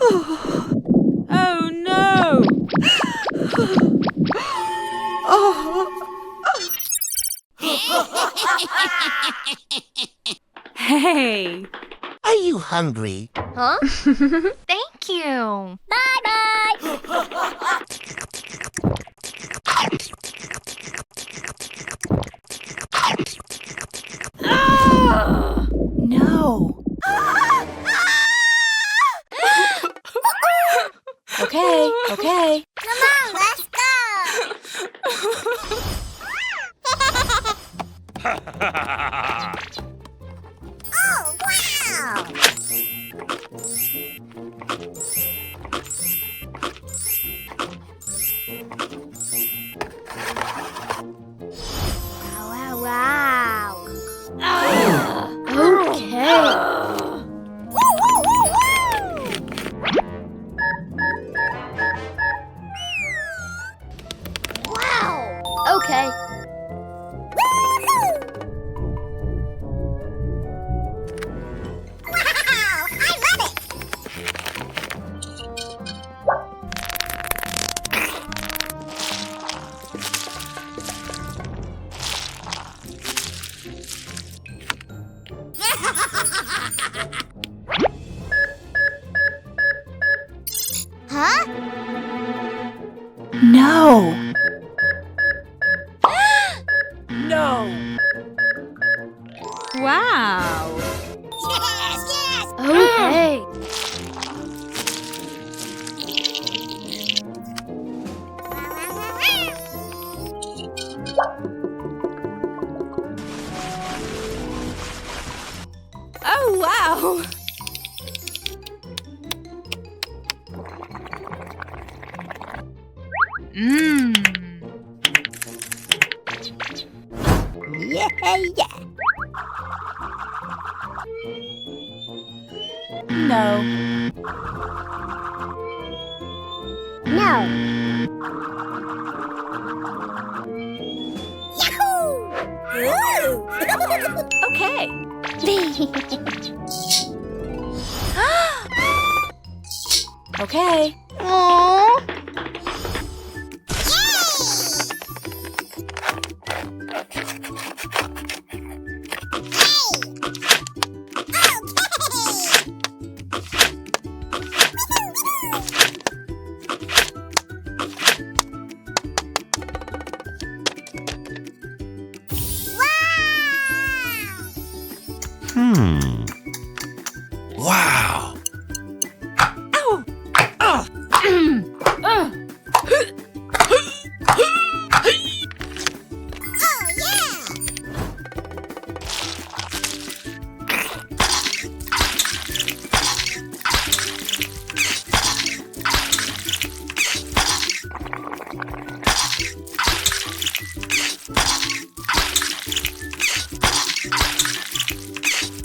Oh no! Hey! Are you hungry? Huh? Thank you. Bye-bye. No! Okay, okay. Come on, let's go. Oh, wow! Wow, wow, wow. Okay. Wow! Okay. Wow! I love it! Huh? No! No! Wow! Yes, yes! Okay. Oh, wow! Mmm. Yeah, yeah. No. No. Yahoo! Okay. Okay. Aww. Wow. Ow! Oh, yeah!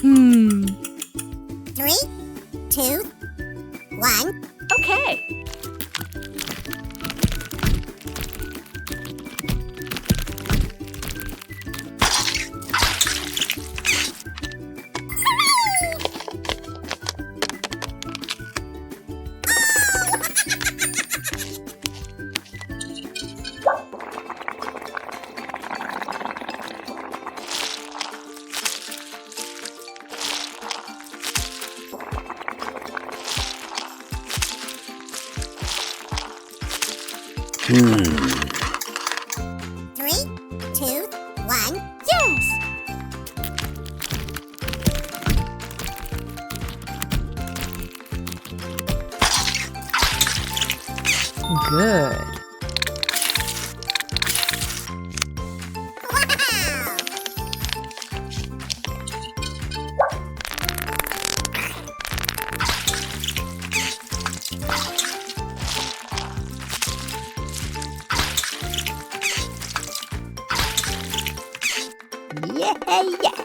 Hmm. 3, 2, 1. Okay. Three, two, one. Yes! Good. Wow! Yeah, yeah.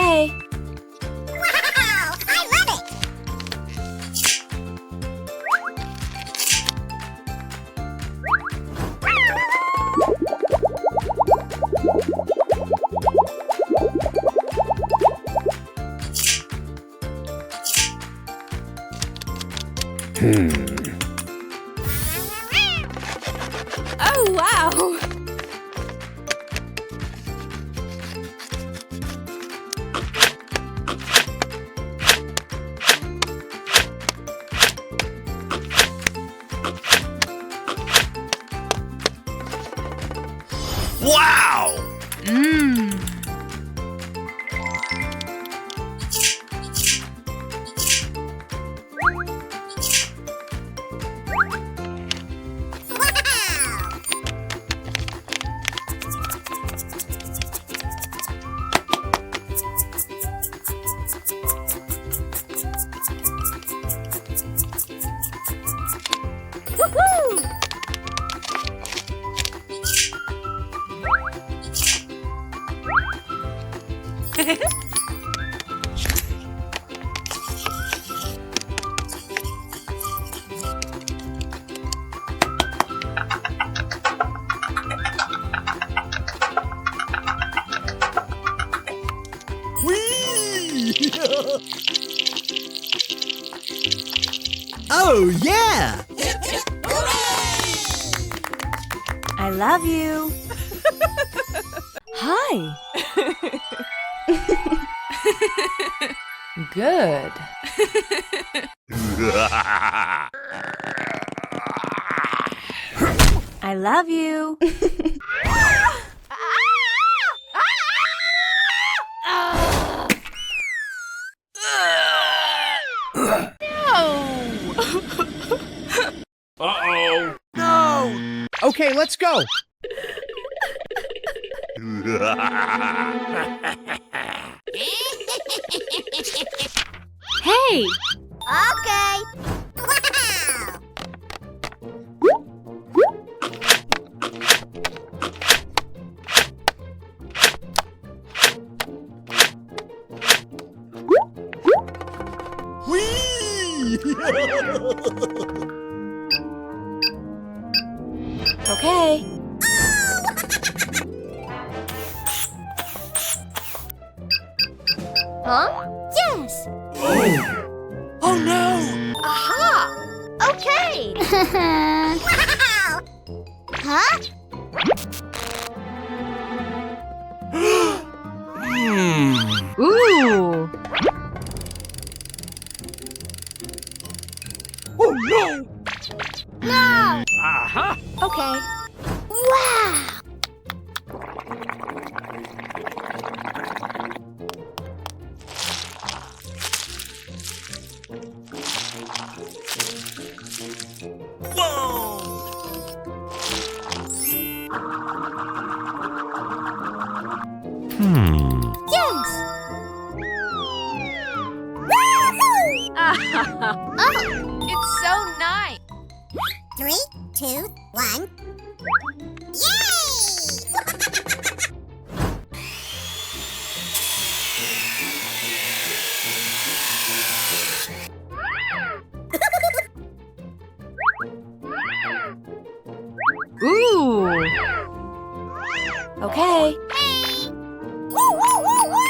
Okay. Wow! I love it! Oh, wow. Wow! Mmm. Wow! Woohoo! Whee! Oh, yeah! I love you. Hi. Good. I love you. No! Okay, let's go. Hey. Okay. Wow! Whee! Okay. Huh? Yes. Oh, no! Aha. Okay. Wow! Huh? Ooh. Oh, no! No! Uh-huh. Okay. Wow! Yes. Woohoo! Oh, it's so nice. 3, 2, 1. Ooh. Okay. Yay! Woo, woo, woo, woo!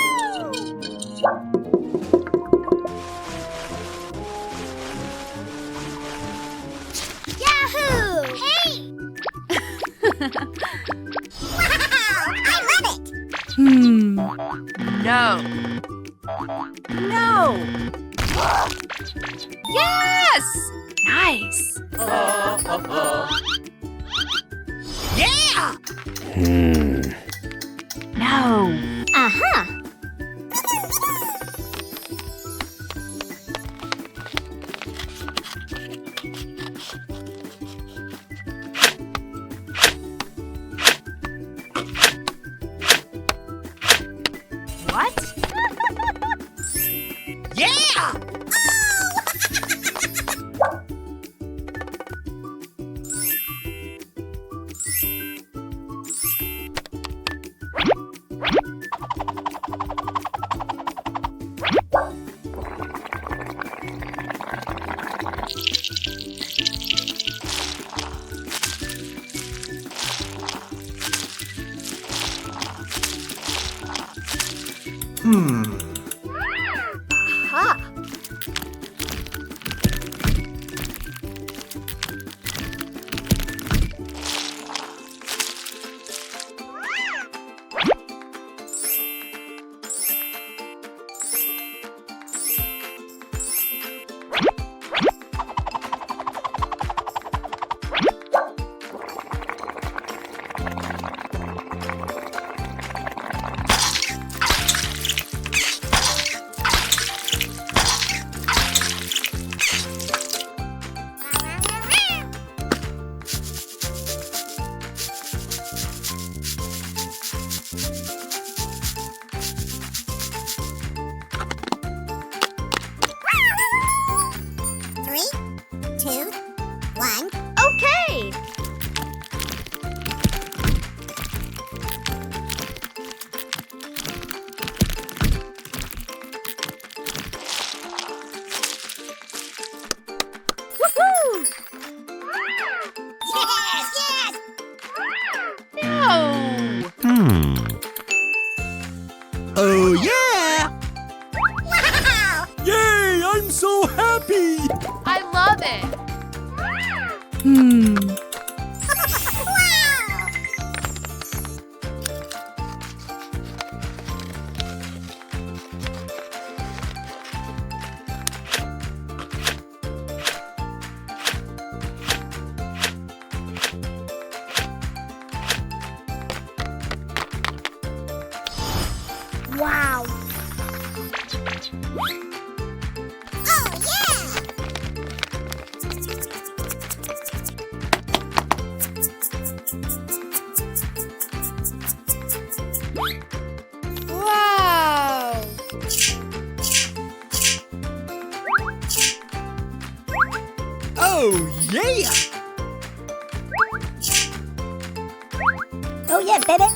Yahoo! Hey! Wow! I love it! No. No. Yes. Nice. Yeah! No. Uh-huh. What? Yeah! Aha. Three, two, one. Okay. Woohoo! Yes, yes. No! Oh, yeah! Wow! Yay! I'm so happy! I love it! Wow! Wow! Oh yeah! Wow! Oh, yeah! Oh yeah, baby!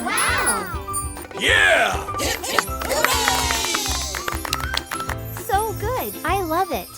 Wow! Yeah! So good! I love it!